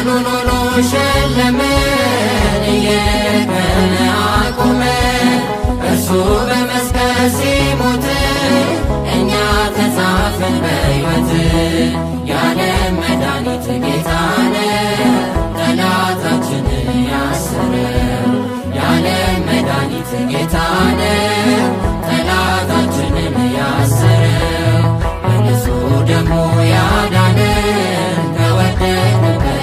ቀኑን ሆኖ ሸለመን እየለመነ አቆመን እርሱ በመስቀል ሲሞት እኛ ተጻፍን በሕይወት